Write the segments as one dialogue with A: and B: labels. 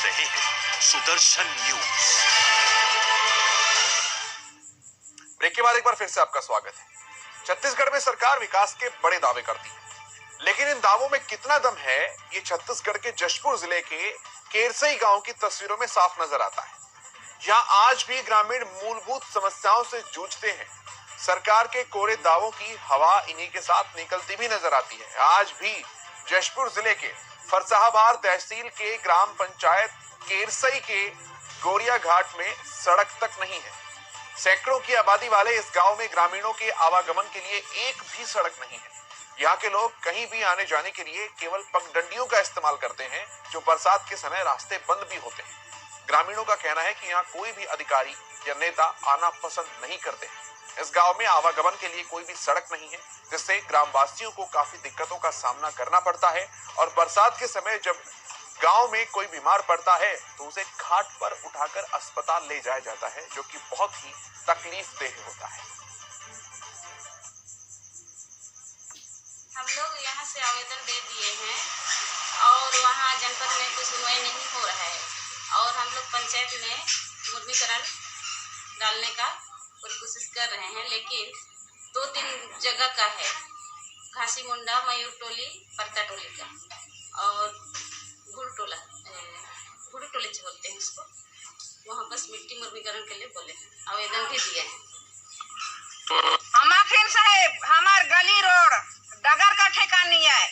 A: रहे हैं Sudarshan news.
B: Break के बाद एक बार फिर से आपका स्वागत है। छत्तीसगढ़ में सरकार विकास के बड़े दावे करती है, लेकिन इन दावों में कितना दम है, ये छत्तीसगढ़ के जशपुर जिले के केरसई गांव की तस्वीरों में साफ नजर आता है। यहाँ आज भी ग्रामीण मूलभूत समस्याओं से जूझते हैं। सरकार के कोरे दावों की हवा इन्हीं के साथ निकलती भी नजर आती है। आज भी जशपुर जिले के फरसाहाबाद तहसील के ग्राम पंचायत केरसई के गोरिया घाट में सड़क तक नहीं है। सैकड़ों की आबादी वाले इस गांव में ग्रामीणों के आवागमन के लिए एक भी सड़क नहीं है। यहाँ के लोग कहीं भी आने जाने के लिए केवल पगडंडियों का इस्तेमाल करते हैं, जो बरसात के समय रास्ते बंद भी होते हैं। ग्रामीणों का कहना है कि यहाँ कोई भी अधिकारी या नेता आना पसंद नहीं करते हैं। इस गांव में आवागमन के लिए कोई भी सड़क नहीं है, जिससे ग्रामवासियों को काफी दिक्कतों का सामना करना पड़ता है। और बरसात के समय जब गांव में कोई बीमार पड़ता है तो उसे घाट पर उठाकर अस्पताल ले जाया जाता है, जो कि बहुत ही तकलीफदेह होता है।
C: हम लोग यहाँ से आवेदन दे दिए हैं और वहाँ जनपद में कोई सुनवाई नहीं हो रहा है और हम लोग पंचायत में मुद्रीकरण डालने का पूरी कोशिश कर रहे हैं, लेकिन 2-3 जगह का है, घासी मुंडा, मयूर टोली, परता टोली का और गुड़ टोली बोलते हैं उसको। वहाँ बस मिट्टी मुर्गीकरण के लिए बोले आवेदन भी दिए हैं।
D: हमार साहेब हमार गली रोड डगर का ठेकान नहीं है।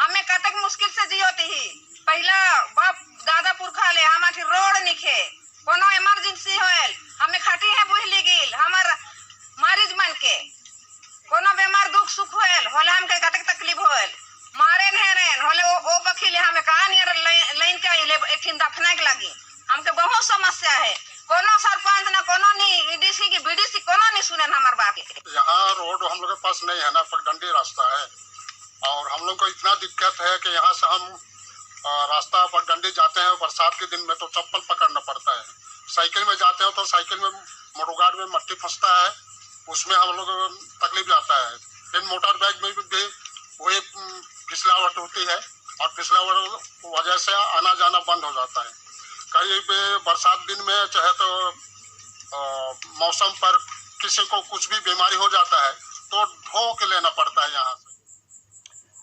D: हमें कतक मुश्किल से जियोती ही पहला बाप दादा पुरखा ले हमारी रोड निखे कोनो इमरजेंसी होल हमें खटी है बुझली गिल हमार मरीज मन के कोनो बीमार दुख सुख होल होले हमके कतक तकलीफ होल मारे नहरेन होले ओ बखिले हमें कहां नियर लाइन का ले एठिन दफना के लगी हमके बहुत समस्या है। कोनो सरपंच ना कोनो नहीं ईडीसी की बीडीसी कोनो नहीं सुने हमार बात।
E: यहाँ रोड हम लोग के पास नहीं है ना, पगडंडी रास्ता है और हम लोग को इतना दिक्कत है कि यहाँ से हम रास्ता पगडंडी जाते हैं बरसात के दिन में तो चप्पल पकड़ना पड़ता है। साइकिल में जाते हैं तो साइकिल में मोटरगार्ड में मट्टी फंसता है, उसमें हम लोग तकलीफ जाता है। फिर मोटर बाइक में भी वही फिसलावट होती है और फिसलावट वजह से आना जाना बंद हो जाता है। करीब बरसात दिन में चाहे तो मौसम पर किसी को कुछ भी बीमारी हो जाता है तो ढो के लेना पड़ता है यहाँ से।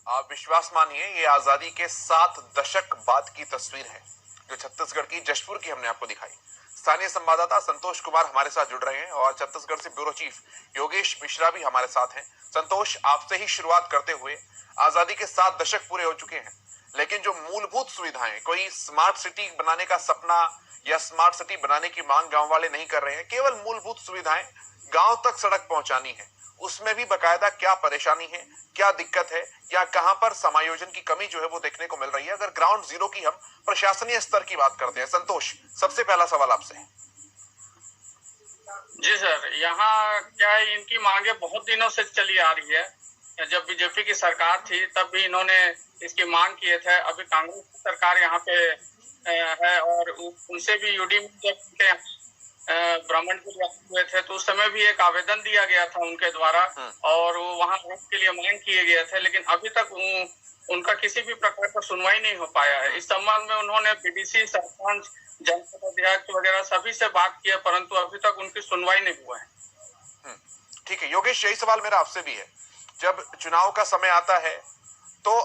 B: आप विश्वास मानिए, ये आजादी के 7 दशक बाद की तस्वीर है जो छत्तीसगढ़ की जशपुर की हमने आपको दिखाई। स्थानीय संवाददाता संतोष कुमार हमारे साथ जुड़ रहे हैं और छत्तीसगढ़ से ब्यूरो चीफ योगेश मिश्रा भी हमारे साथ हैं। संतोष, आपसे ही शुरुआत करते हुए, आजादी के 7 दशक पूरे हो चुके हैं, लेकिन जो मूलभूत सुविधाएं, कोई स्मार्ट सिटी बनाने का सपना या स्मार्ट सिटी बनाने की मांग गांव वाले नहीं कर रहे हैं। केवल मूलभूत सुविधाएं गांव तक सड़क पहुंचानी है, उसमें भी बकायदा क्या परेशानी है, क्या दिक्कत है या कहां पर समायोजन की कमी जो है वो देखने को मिल रही है। अगर ग्राउंड जीरो की हम प्रशासनीय स्तर की बात करते हैं, संतोष, सबसे पहला सवाल आपसे है।
F: जी सर, यहाँ क्या है, इनकी मांगे बहुत दिनों से चली आ रही है। जब बीजेपी की सरकार थी तब भी इन्होंने इसकी मांग किए थे। अभी कांग्रेस की सरकार यहाँ पे है और उनसे भी यूडी में जब भ्रमण के लिए हुए थे तो उस समय भी एक आवेदन दिया गया था उनके द्वारा और वो वहाँ के लिए मांग किए गए थे, लेकिन अभी तक उनका किसी भी प्रकार का सुनवाई नहीं हो पाया है। इस संबंध में उन्होंने बीडीसी, सरपंच, जनपद अध्यक्ष वगैरह सभी से बात की है, परंतु अभी तक उनकी सुनवाई नहीं हुआ है।
B: ठीक है योगेश, यही सवाल मेरा आपसे भी है। जब चुनाव का समय आता है तो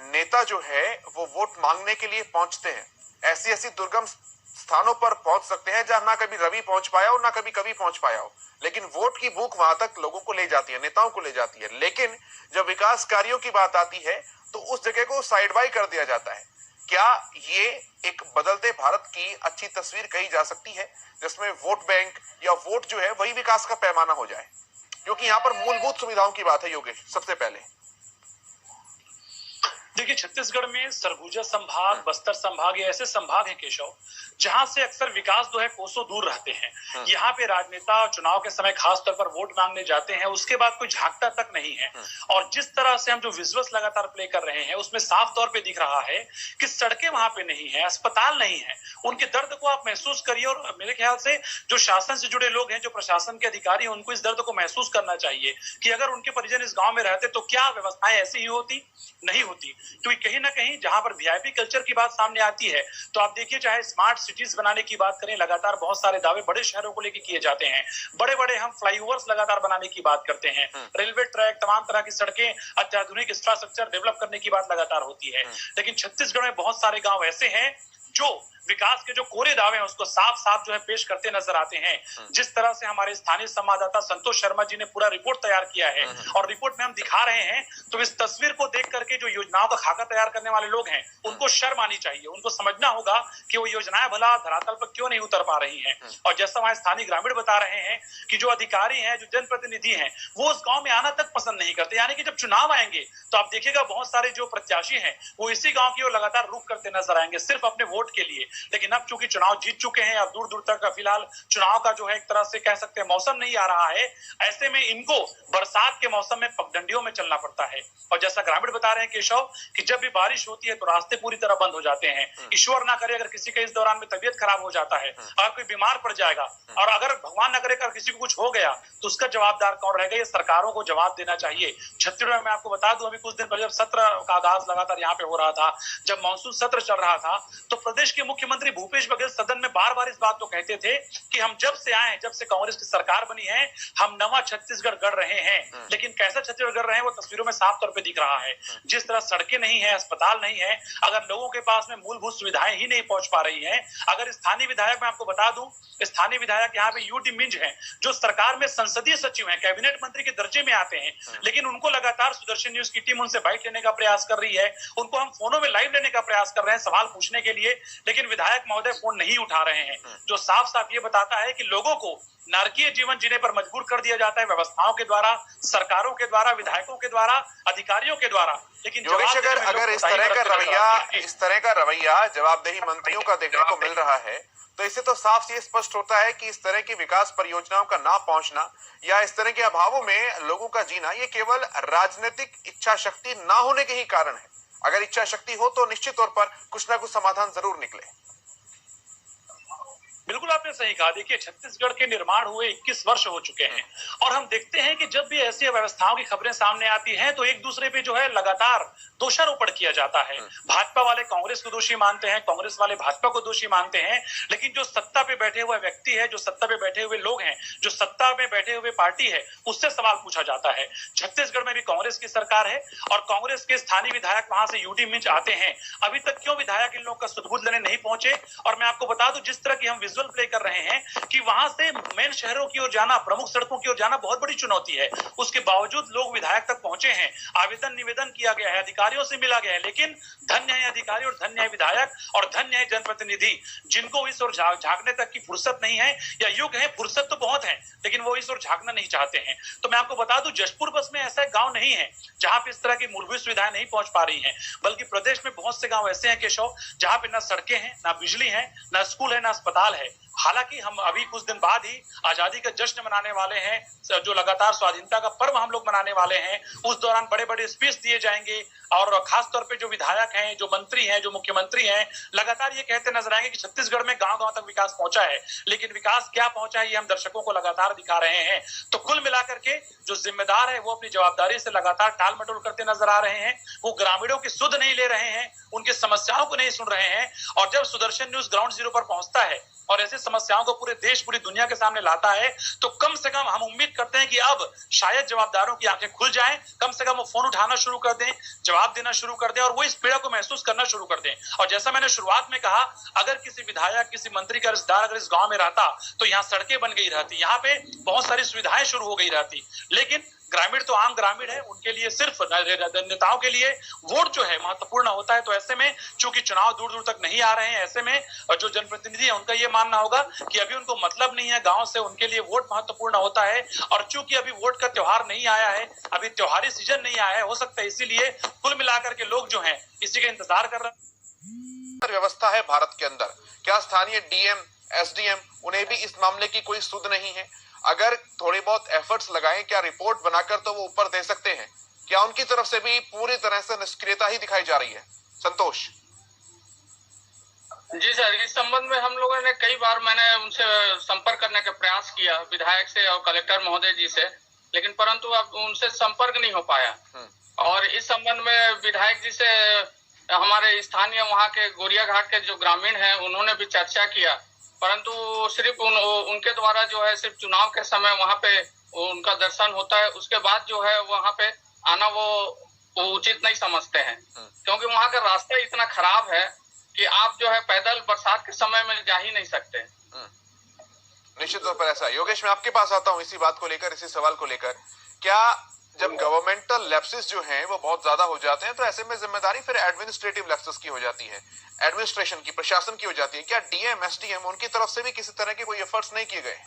B: नेता जो है वो वोट मांगने के लिए पहुंचते हैं, ऐसी दुर्गम स्थानों पर पहुंच सकते हैं जहां ना कभी रवि पहुंच पाया हो ना कभी कभी पहुंच पाया हो, लेकिन वोट की भूख वहां तक लोगों को ले जाती है, नेताओं को ले जाती है। लेकिन जब विकास कार्यों की बात आती है तो उस जगह को साइड बाय कर दिया जाता है। क्या ये एक बदलते भारत की अच्छी तस्वीर कही जा सकती है, जिसमें वोट बैंक या वोट जो है वही विकास का पैमाना हो जाए? क्योंकि यहाँ पर मूलभूत सुविधाओं की बात है योगेश, सबसे पहले
G: देखिए, छत्तीसगढ़ में सरगुजा संभाग, बस्तर संभाग, ये ऐसे संभाग हैं केशव जहां से अक्सर विकास जो है कोसों दूर रहते हैं। यहाँ पे राजनेता चुनाव के समय खास तौर पर वोट मांगने जाते हैं, उसके बाद कोई झांकता तक नहीं है। और जिस तरह से हम जो विजुअल्स लगातार प्ले कर रहे हैं उसमें साफ तौर पे दिख रहा है कि सड़कें वहां पे नहीं है, अस्पताल नहीं है। उनके दर्द को आप महसूस करिए और मेरे ख्याल से जो शासन से जुड़े लोग हैं, जो प्रशासन के अधिकारी हैं, उनको इस दर्द को महसूस करना चाहिए कि अगर उनके परिजन इस गाँव में रहते तो क्या व्यवस्थाएं ऐसी ही होती, नहीं होती। क्योंकि कहीं ना कहीं जहां पर वीआईपी कल्चर की बात सामने आती है तो आप देखिए, चाहे स्मार्ट सिटीज बनाने की बात करें, लगातार बहुत सारे दावे बड़े शहरों को लेकर किए जाते हैं, बड़े बड़े हम फ्लाईओवर्स लगातार बनाने की बात करते हैं, रेलवे ट्रैक, तमाम तरह की सड़कें, अत्याधुनिक इंफ्रास्ट्रक्चर डेवलप करने की बात लगातार होती है। लेकिन छत्तीसगढ़ में बहुत सारे गांव ऐसे हैं जो विकास के जो कोरे दावे हैं उसको साफ साफ जो है पेश करते नजर आते हैं। जिस तरह से हमारे स्थानीय संवाददाता संतोष शर्मा जी ने पूरा रिपोर्ट तैयार किया है और रिपोर्ट में हम दिखा रहे हैं, तो इस तस्वीर को देख करके जो योजनाओं का खाका तैयार करने वाले लोग हैं उनको शर्म आनी चाहिए। उनको समझना होगा कि वो योजनाएं भला धरातल पर क्यों नहीं उतर पा रही हैं। और जैसा वहां स्थानीय ग्रामीण बता रहे हैं कि जो अधिकारी हैं, जो जनप्रतिनिधि हैं, वो उस गांव में आना तक पसंद नहीं करते। यानी कि जब चुनाव आएंगे तो आप देखिएगा बहुत सारे जो प्रत्याशी हैं वो इसी गांव की ओर लगातार रुख करते नजर आएंगे सिर्फ अपने वोट के लिए। लेकिन अब चूंकि चुनाव जीत चुके हैं और दूर दूर तक फिलहाल चुनाव का जो है एक तरह से कह सकते हैं मौसम नहीं आ रहा है, ऐसे में इनको बरसात के मौसम में पगडंडियों में चलना पड़ता है। और जैसा ग्रामीण बता रहे हैं केशव कि जब भी बारिश होती है तो रास्ते पूरी तरह बंद हो जाते हैं। ईश्वर ना करे अगर किसी का इस दौरान में तबीयत खराब हो जाता है, अगर कोई बीमार पड़ जाएगा और अगर भगवान ना करे अगर किसी को कुछ हो गया तो उसका जवाबदार कौन रहेगा? ये सरकारों को जवाब देना चाहिए। छत्तीसगढ़ में मैं आपको बता दूं, अभी कुछ दिन पहले जब सत्र का आगाज लगातार यहाँ पे हो रहा था, जब मानसून सत्र चल रहा था, तो प्रदेश के मुख्यमंत्री भूपेश बघेल सदन में बार बार इस बात को कहते थे कि हम जब से आए, जब से कांग्रेस की सरकार बनी है, हम नवा छत्तीसगढ़ गढ़ रहे हैं। लेकिन कैसा छत्तीसगढ़ गढ़ रहे हैं वो तस्वीरों में साफ तौर पे दिख रहा है। जिस तरह सड़कें नहीं है, अस्पताल नहीं है, अगर लोगों के पास में मूलभूत सुविधाएं ही नहीं पहुंच पा रही हैं। अगर स्थानीय विधायक, मैं आपको बता दूं, स्थानीय विधायक यहाँ पे यूटी मिंज हैं, जो सरकार में संसदीय सचिव हैं, कैबिनेट मंत्री के दर्जे में आते हैं, लेकिन उनको लगातार सुदर्शन न्यूज की टीम उनसे बाइट लेने का प्रयास कर रही है, उनको हम फोनों में लाइव लेने का प्रयास कर रहे हैं सवाल पूछने के लिए, लेकिन विधायक महोदय फोन नहीं उठा रहे हैं, जो साफ साफ ये बताता है कि लोगों को नारकीय जीवन जीने पर मजबूर कर दिया जाता है व्यवस्थाओं के द्वारा, सरकारों के द्वारा, विधायकों के द्वारा, अधिकारियों के द्वारा। लेकिन
B: योगेश, अगर इस तरह का रवैया जवाबदेही मंत्रियों का देखने को मिल रहा है तो इससे तो साफ ये स्पष्ट होता है कि इस तरह की विकास परियोजनाओं का ना पहुंचना या इस तरह के अभावों में लोगों का जीना ये केवल राजनीतिक इच्छा शक्ति ना होने के ही कारण है। अगर इच्छा शक्ति हो तो निश्चित तौर पर कुछ ना कुछ समाधान जरूर निकले।
G: बिल्कुल आपने सही कहा। देखिए, छत्तीसगढ़ के निर्माण हुए 21 वर्ष हो चुके हैं और हम देखते हैं कि जब भी ऐसी व्यवस्थाओं की खबरें सामने आती हैं तो एक दूसरे पे जो है लगातार दोषारोपण किया जाता है। भाजपा वाले कांग्रेस को दोषी मानते हैं, कांग्रेस वाले भाजपा को दोषी मानते हैं, लेकिन जो सत्ता पे बैठे हुए व्यक्ति है, जो सत्ता पे बैठे हुए लोग हैं, जो सत्ता में बैठे हुए पार्टी है, उससे सवाल पूछा जाता है। छत्तीसगढ़ में भी कांग्रेस की सरकार है और कांग्रेस के स्थानीय विधायक वहां से यूटी मिंज आते हैं। अभी तक क्यों विधायक इन लोग का सुध-बुध लेने नहीं पहुंचे? और मैं आपको बता दूं, जिस तरह की हम विजुअल प्ले कर रहे हैं कि वहां से मेन शहरों की ओर जाना, प्रमुख सड़कों की ओर जाना बहुत बड़ी चुनौती है। उसके बावजूद लोग विधायक तक पहुंचे हैं, आवेदन निवेदन किया गया है, अधिकारियों से मिला गया है, लेकिन धन्य है अधिकारी और धन्य है विधायक और धन्य है जनप्रतिनिधि, जिनको इस ओर झांकने तक की फुर्सत नहीं है, या युग है, फुर्सत तो बहुत है लेकिन वो इस ओर झांकना नहीं चाहते हैं। तो मैं आपको बता दूं, जशपुर बस में ऐसा गांव नहीं है जहां पे इस तरह की मूलभूत सुविधाएं नहीं पहुंच पा रही हैं, बल्कि प्रदेश में बहुत से गांव ऐसे हैं केशव जहां पे ना सड़कें हैं, ना बिजली है, ना स्कूल है, ना अस्पताल है। हालांकि हम अभी कुछ दिन बाद ही आजादी का जश्न मनाने वाले हैं, जो लगातार स्वाधीनता का पर्व हम लोग मनाने वाले हैं, उस दौरान बड़े बड़े स्पीच दिए जाएंगे और खास तौर पे जो विधायक हैं, जो मंत्री हैं, जो मुख्यमंत्री हैं, लगातार ये कहते नजर आएंगे कि छत्तीसगढ़ में गांव-गांव तक विकास पहुंचा है। लेकिन विकास क्या पहुंचा है ये हम दर्शकों को लगातार दिखा रहे हैं। तो कुल मिलाकर के जो जिम्मेदार है वो अपनी जवाबदारी से लगातार टाल मटोल करते नजर आ रहे हैं। वो ग्रामीणों की सुध नहीं ले रहे हैं, उनकी समस्याओं को नहीं सुन रहे हैं। और जब सुदर्शन न्यूज ग्राउंड जीरो पर पहुंचता है और ऐसी समस्याओं को पूरे देश, पूरी दुनिया के सामने लाता है, तो कम से कम हम उम्मीद करते हैं कि अब शायद जवाबदारों की आंखें खुल जाएं, कम से कम वो फोन उठाना शुरू कर दें, जवाब देना शुरू कर दें और वो इस पीड़ा को महसूस करना शुरू कर दें। और जैसा मैंने शुरुआत में कहा, अगर किसी विधायक, किसी मंत्री का रिश्तेदार अगर इस गांव में रहता तो यहाँ सड़कें बन गई रहती, यहाँ पे बहुत सारी सुविधाएं शुरू हो गई रहती। लेकिन ग्रामीण तो आम ग्रामीण है, उनके लिए सिर्फ नेताओं के लिए वोट जो है महत्वपूर्ण होता है। तो ऐसे में चूंकि चुनाव दूर दूर तक नहीं आ रहे हैं, ऐसे में जो जनप्रतिनिधि है उनका ये मानना होगा कि अभी उनको मतलब नहीं है गांव से, उनके लिए वोट महत्वपूर्ण होता है। और चूंकि अभी वोट का त्योहार नहीं आया है, अभी त्योहारी सीजन नहीं आया है, हो सकता है इसीलिए कुल मिलाकर के लोग जो है इसी का इंतजार कर रहे हैं।
B: व्यवस्था है भारत के अंदर, क्या स्थानीय डीएम, एसडीएम उन्हें भी इस मामले की कोई सुध नहीं है? अगर थोड़ी बहुत एफर्ट्स लगाएं, क्या रिपोर्ट बनाकर तो वो ऊपर दे सकते हैं? क्या उनकी तरफ से भी पूरी तरह से निष्क्रियता ही दिखाई जा रही है? संतोष
F: जी सर, इस संबंध में हम लोगों ने कई बार मैंने उनसे संपर्क करने का प्रयास किया, विधायक से और कलेक्टर महोदय जी से, लेकिन परंतु अब उनसे संपर्क नहीं हो पाया। और इस संबंध में विधायक जी से हमारे स्थानीय वहाँ के गोरिया घाट के जो ग्रामीण हैं उन्होंने भी चर्चा किया, परंतु सिर्फ उनके द्वारा जो है सिर्फ चुनाव के समय वहाँ पे उनका दर्शन होता है, उसके बाद जो है वहाँ पे आना वो उचित नहीं समझते हैं, क्योंकि वहाँ का रास्ता इतना खराब है कि आप जो है पैदल बरसात के समय में जा ही नहीं सकते।
B: निश्चित तौर पर ऐसा। योगेश, मैं आपके पास आता हूं इसी बात को लेकर, इसी सवाल को लेकर। क्या जब गवर्नमेंटल लैप्सेस जो हैं वो बहुत ज्यादा हो जाते हैं तो ऐसे में जिम्मेदारी फिर एडमिनिस्ट्रेटिव लैप्सेस की हो जाती है, एडमिनिस्ट्रेशन की, प्रशासन की हो जाती है? क्या डीएम एसडीएम उनकी तरफ से भी किसी तरह के कोई एफर्ट्स नहीं किए गए?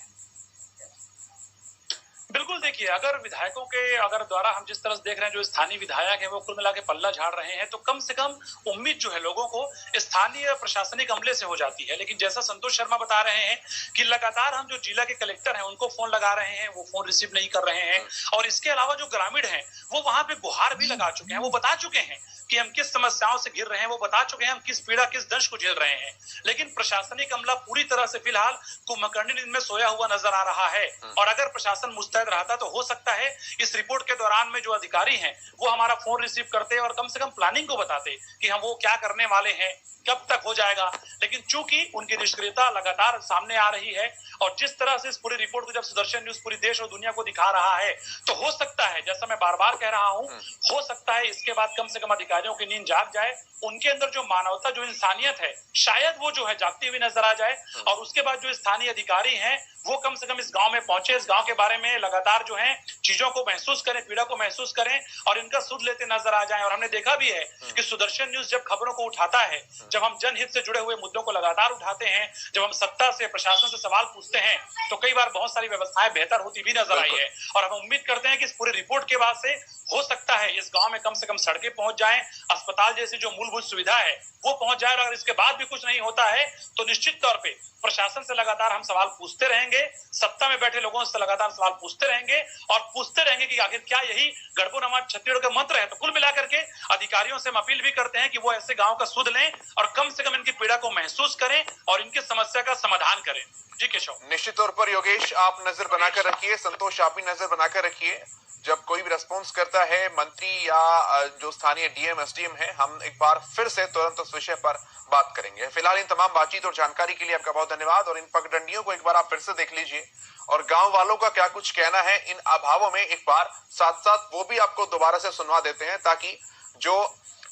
G: बिल्कुल, देखिए, अगर विधायकों के द्वारा हम जिस तरह से देख रहे हैं, जो स्थानीय विधायक हैं वो कुल मिला के पल्ला झाड़ रहे हैं, तो कम से कम उम्मीद जो है लोगों को स्थानीय प्रशासनिक अमले से हो जाती है। लेकिन जैसा संतोष शर्मा बता रहे हैं कि लगातार हम जो जिला के कलेक्टर हैं उनको फोन लगा रहे हैं, वो फोन रिसीव नहीं कर रहे हैं, और इसके अलावा जो ग्रामीण हैं वो वहां पे गुहार भी लगा चुके हैं, वो बता चुके हैं कि हम किस समस्याओं से घिर रहे हैं, वो बता चुके हैं हम किस पीड़ा, किस दंश को झेल रहे हैं। लेकिन प्रशासनिक अमला पूरी तरह से फिलहाल कुंभकर्णी नींद में सोया हुआ नजर आ रहा है, और अगर प्रशासन मुस्तैद रहता तो हो सकता है इस रिपोर्ट के दौरान में जो अधिकारी हैं वो हमारा फोन रिसीव करते और कम से कम प्लानिंग को बताते कि हम वो क्या करने वाले हैं, कब तक हो जाएगा। लेकिन चूंकि उनकी निष्क्रियता लगातार सामने आ रही है, और जिस तरह से इस पूरी रिपोर्ट को जब सुदर्शन न्यूज पूरी देश और दुनिया को दिखा रहा है, तो हो सकता है, जैसा मैं बार बार कह रहा हूं, हो सकता है इसके बाद कम से कम अधिकारियों की नींद जाग जाए, उनके अंदर जो मानवता, जो इंसानियत है, शायद वो जो है जागती हुई नजर आ जाए, और उसके बाद जो स्थानीय अधिकारी हैं वो कम से कम इस गांव में पहुंचे, इस गांव के बारे में लगातार जो है चीजों को महसूस करें, पीड़ा को महसूस करें, और इनका सुध लेते नजर आ जाएं। और हमने देखा भी है कि सुदर्शन न्यूज जब खबरों को उठाता है, जब हम जनहित से जुड़े हुए मुद्दों को लगातार उठाते हैं, जब हम सत्ता से, प्रशासन से सवाल पूछते हैं, तो कई बार बहुत सारी व्यवस्थाएं बेहतर होती भी नजर आई है। और हम उम्मीद करते हैं कि इस पूरी रिपोर्ट के बाद से हो सकता है इस गांव में कम से कम सड़कें पहुंच जाएं, अस्पताल जैसी जो मूलभूत सुविधा है वो पहुंच जाए। और अगर इसके बाद भी कुछ नहीं होता है तो निश्चित तौर पे प्रशासन से लगातार हम सवाल पूछते रहेंगे, सत्ता में बैठे लोगों से लगातार सवाल पूछते रहेंगे, और पूछते रहेंगे कि आखिर क्या यही गढ़बो नवाज छत्तीसगढ़ का मंत्र है। तो कुल मिलाकर के अधिकारियों से हम अपील भी करते हैं कि वो ऐसे गांव का सुध लें और कम से कम इनकी पीड़ा को महसूस करें और इनकी समस्या का समाधान करें। जी केशव।
B: निश्चित तौर पर योगेश, आप नजर बनाकर रखिए, संतोष आप भी नजर बनाकर रखिए। जब कोई भी रेस्पॉन्स करता है मंत्री या जो स्थानीय डीएम एसडीएम है, हम एक बार फिर से तुरंत उस विषय पर बात करेंगे। फिलहाल इन तमाम बातचीत और जानकारी के लिए आपका बहुत धन्यवाद, और इन पगडंडियों को एक बार आप फिर से देख लीजिए, और गांव वालों का क्या कुछ कहना है इन अभावों में एक बार साथ साथ वो भी आपको दोबारा से सुनवा देते हैं, ताकि जो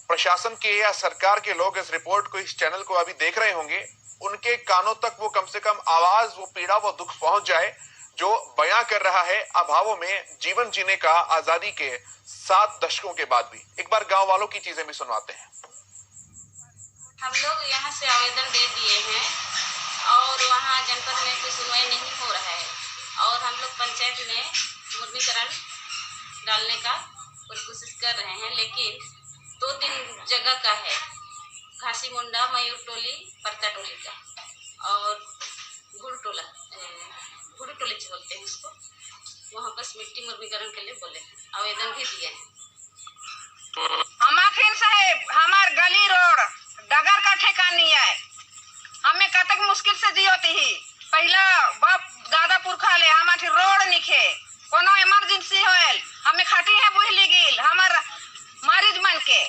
B: प्रशासन के या सरकार के लोग इस रिपोर्ट को, इस चैनल को अभी देख रहे होंगे, उनके कानों तक वो कम से कम आवाज, वो पीड़ा, वो दुख पहुंच जाए जो बयां कर रहा है अभावों में जीवन जीने का आजादी के 7 दशकों के बाद भी। एक बार गांव वालों की चीजें भी सुनवाते हैं।
C: हम लोग यहाँ से आवेदन दे दिए हैं और वहाँ जनपद में कोई सुनवाई नहीं हो रहा है, और हम लोग पंचायत में मुद्रीकरण डालने का पूरी कोशिश कर रहे हैं, लेकिन 2-3 जगह का है, घासी मुंडा, मयूर टोली, परता टोली का, और गुड़ टोली बोलते हैं उसको, वहाँ बस मिट्टी मुर्गीकरण के लिए बोले, आवेदन भी दिए हैं।
D: हमार साहेब, हमार गली रोड डगर का ठेकान नहीं है, हमें कतक मुश्किल से जियोती ही। पहला बाप दादा पुरखा ले हमारी रोड निखे, कोनो इमरजेंसी होल हमें खटी है बुझली गिल, हमार मरीज मन के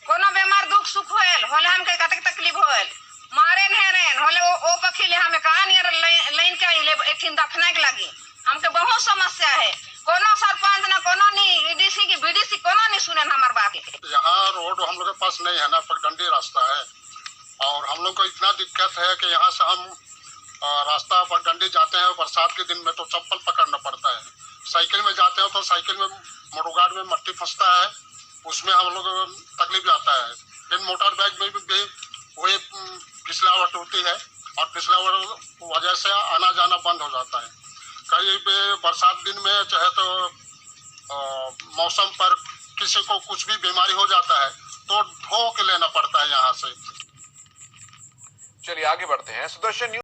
D: कोनो बीमार दुख सुख होल होले हमके कतक तकलीफ होल, मारे नहरेन होले ओ पखी ले हमें कहा नियर लाइन के ले एठिन दफना के लगी, हमके बहुत समस्या है। कोनो सरपंच ना कोनो नहीं, ईडीसी की बीडीसी कोनो नहीं सुने हमार बात।
E: यहाँ रोड हम लोग के पास नहीं है ना, पगडंडी रास्ता है, और हम लोग को इतना दिक्कत है कि यहाँ से हम रास्ता पगडंडी जाते हैं, बरसात के दिन में तो चप्पल पकड़ना पड़ता है। साइकिल में जाते हैं तो साइकिल में मोटरगाड़ में मट्टी फंसता है, उसमें हम लोग तकलीफ जाता है। फिर मोटर बाइक में भी वही फिसलावट होती है, और फिसलावट वजह से आना जाना बंद हो जाता है। कहीं पे बरसात दिन में चाहे तो मौसम पर किसी को कुछ भी बीमारी हो जाता है तो ढो के लेना पड़ता है यहाँ से।
B: चलिए आगे बढ़ते हैं। सुदर्शन न्यूज